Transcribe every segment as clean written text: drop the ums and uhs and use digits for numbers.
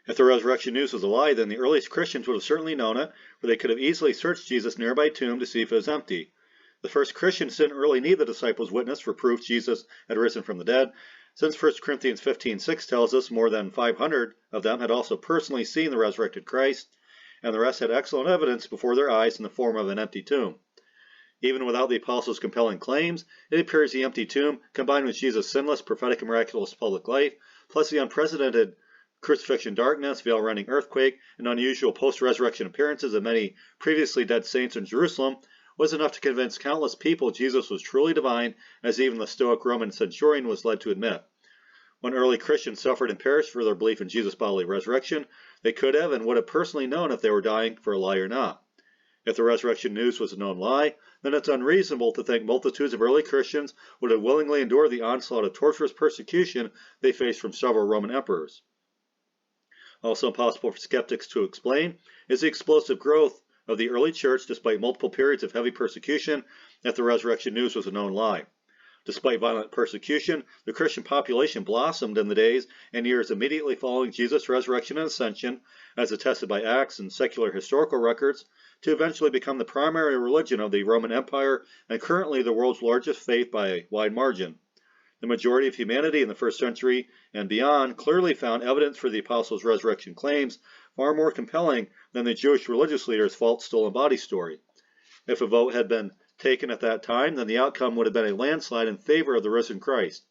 If the resurrection news was a lie, then the earliest Christians would have certainly known it, for they could have easily searched Jesus' nearby tomb to see if it was empty. The first Christians didn't really need the disciples' witness for proof Jesus had risen from the dead, since 1 Corinthians 15:6 tells us more than 500 of them had also personally seen the resurrected Christ, and the rest had excellent evidence before their eyes in the form of an empty tomb. Even without the apostles' compelling claims, it appears the empty tomb, combined with Jesus' sinless, prophetic, and miraculous public life, plus the unprecedented crucifixion darkness, veil-rending earthquake, and unusual post-resurrection appearances of many previously dead saints in Jerusalem, was enough to convince countless people Jesus was truly divine, as even the stoic Roman centurion was led to admit. When early Christians suffered and perished for their belief in Jesus' bodily resurrection, they could have and would have personally known if they were dying for a lie or not. If the resurrection news was a known lie, then it's unreasonable to think multitudes of early Christians would have willingly endured the onslaught of torturous persecution they faced from several Roman emperors. Also impossible for skeptics to explain is the explosive growth of the early church despite multiple periods of heavy persecution if the resurrection news was a known lie. Despite violent persecution, the Christian population blossomed in the days and years immediately following Jesus' resurrection and ascension, as attested by Acts and secular historical records, to eventually become the primary religion of the Roman Empire and currently the world's largest faith by a wide margin. The majority of humanity in the first century and beyond clearly found evidence for the apostles' resurrection claims far more compelling than the Jewish religious leaders' false stolen body story. If a vote had been taken at that time, then the outcome would have been a landslide in favor of the risen Christ.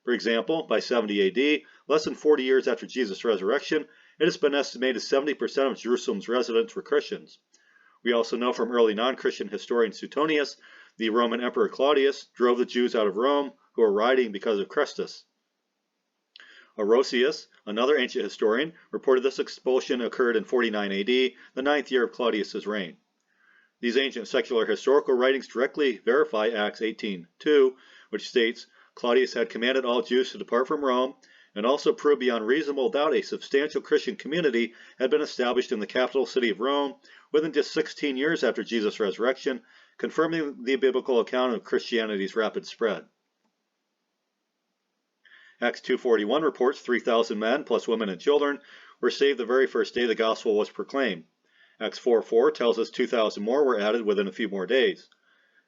For example, by 70 AD, less than 40 years after Jesus' resurrection, it has been estimated 70% of Jerusalem's residents were Christians. We also know from early non-Christian historian Suetonius, the Roman Emperor Claudius drove the Jews out of Rome who were rioting because of Christus. Orosius, another ancient historian, reported this expulsion occurred in 49 AD, the 9th year of Claudius's reign. These ancient secular historical writings directly verify Acts 18:2, which states, Claudius had commanded all Jews to depart from Rome, and also proved beyond reasonable doubt a substantial Christian community had been established in the capital city of Rome within just 16 years after Jesus' resurrection, confirming the biblical account of Christianity's rapid spread. Acts 2:41 reports 3,000 men, plus women and children, were saved the very first day the gospel was proclaimed. Acts 4:4 tells us 2,000 more were added within a few more days.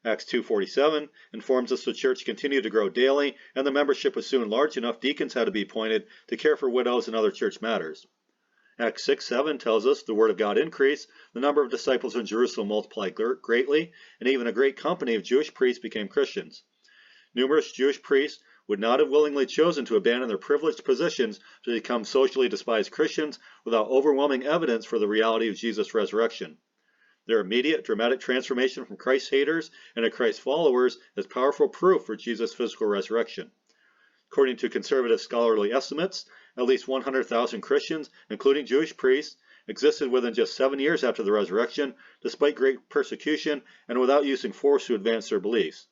Acts 2:47 informs us the church continued to grow daily, and the membership was soon large enough deacons had to be appointed to care for widows and other church matters. Acts 6:7 tells us the word of God increased, the number of disciples in Jerusalem multiplied greatly, and even a great company of Jewish priests became Christians. Numerous Jewish priests would not have willingly chosen to abandon their privileged positions to become socially despised Christians without overwhelming evidence for the reality of Jesus' resurrection. Their immediate, dramatic transformation from Christ haters into Christ followers is powerful proof for Jesus' physical resurrection. According to conservative scholarly estimates, at least 100,000 Christians, including Jewish priests, existed within just 7 years after the resurrection, despite great persecution and without using force to advance their beliefs.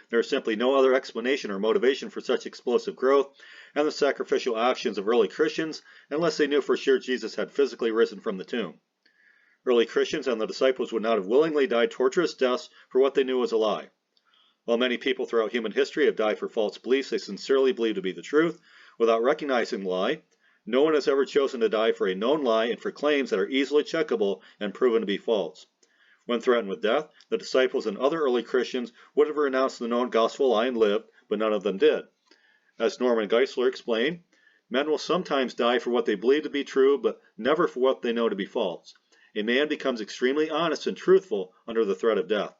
There is simply no other explanation or motivation for such explosive growth and the sacrificial actions of early Christians unless they knew for sure Jesus had physically risen from the tomb. Early Christians and the disciples would not have willingly died torturous deaths for what they knew was a lie. While many people throughout human history have died for false beliefs they sincerely believe to be the truth, without recognizing the lie, no one has ever chosen to die for a known lie and for claims that are easily checkable and proven to be false. When threatened with death, the disciples and other early Christians would have renounced the known gospel lie and lived, but none of them did. As Norman Geisler explained, men will sometimes die for what they believe to be true, but never for what they know to be false. A man becomes extremely honest and truthful under the threat of death.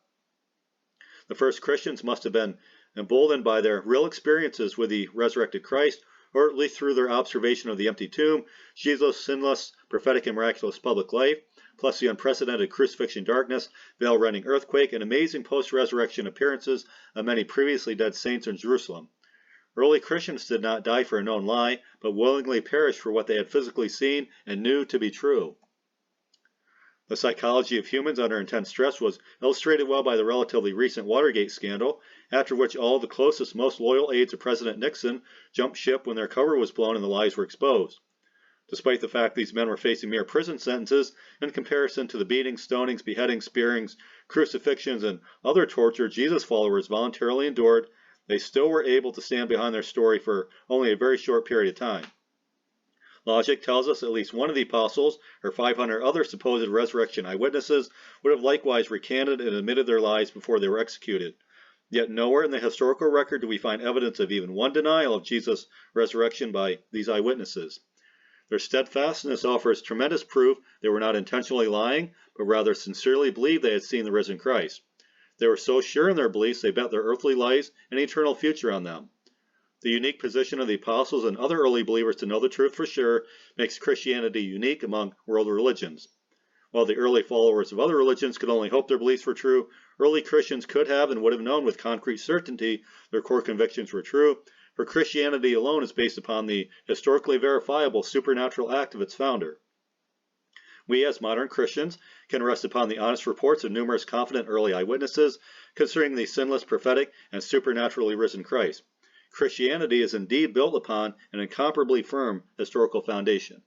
The first Christians must have been emboldened by their real experiences with the resurrected Christ, or at least through their observation of the empty tomb, Jesus' sinless, prophetic, and miraculous public life, plus the unprecedented crucifixion darkness, veil-rending earthquake, and amazing post-resurrection appearances of many previously dead saints in Jerusalem. Early Christians did not die for a known lie, but willingly perished for what they had physically seen and knew to be true. The psychology of humans under intense stress was illustrated well by the relatively recent Watergate scandal, after which all the closest, most loyal aides of President Nixon jumped ship when their cover was blown and the lies were exposed. Despite the fact these men were facing mere prison sentences, in comparison to the beatings, stonings, beheadings, spearings, crucifixions, and other torture Jesus followers voluntarily endured, they still were able to stand behind their story for only a very short period of time. Logic tells us at least one of the apostles, or 500 other supposed resurrection eyewitnesses, would have likewise recanted and admitted their lies before they were executed. Yet nowhere in the historical record do we find evidence of even one denial of Jesus' resurrection by these eyewitnesses. Their steadfastness offers tremendous proof they were not intentionally lying, but rather sincerely believed they had seen the risen Christ. They were so sure in their beliefs they bet their earthly lives and eternal future on them. The unique position of the apostles and other early believers to know the truth for sure makes Christianity unique among world religions. While the early followers of other religions could only hope their beliefs were true, early Christians could have and would have known with concrete certainty their core convictions were true, for Christianity alone is based upon the historically verifiable supernatural act of its founder. We as modern Christians can rest upon the honest reports of numerous confident early eyewitnesses concerning the sinless, prophetic, and supernaturally risen Christ. Christianity is indeed built upon an incomparably firm historical foundation.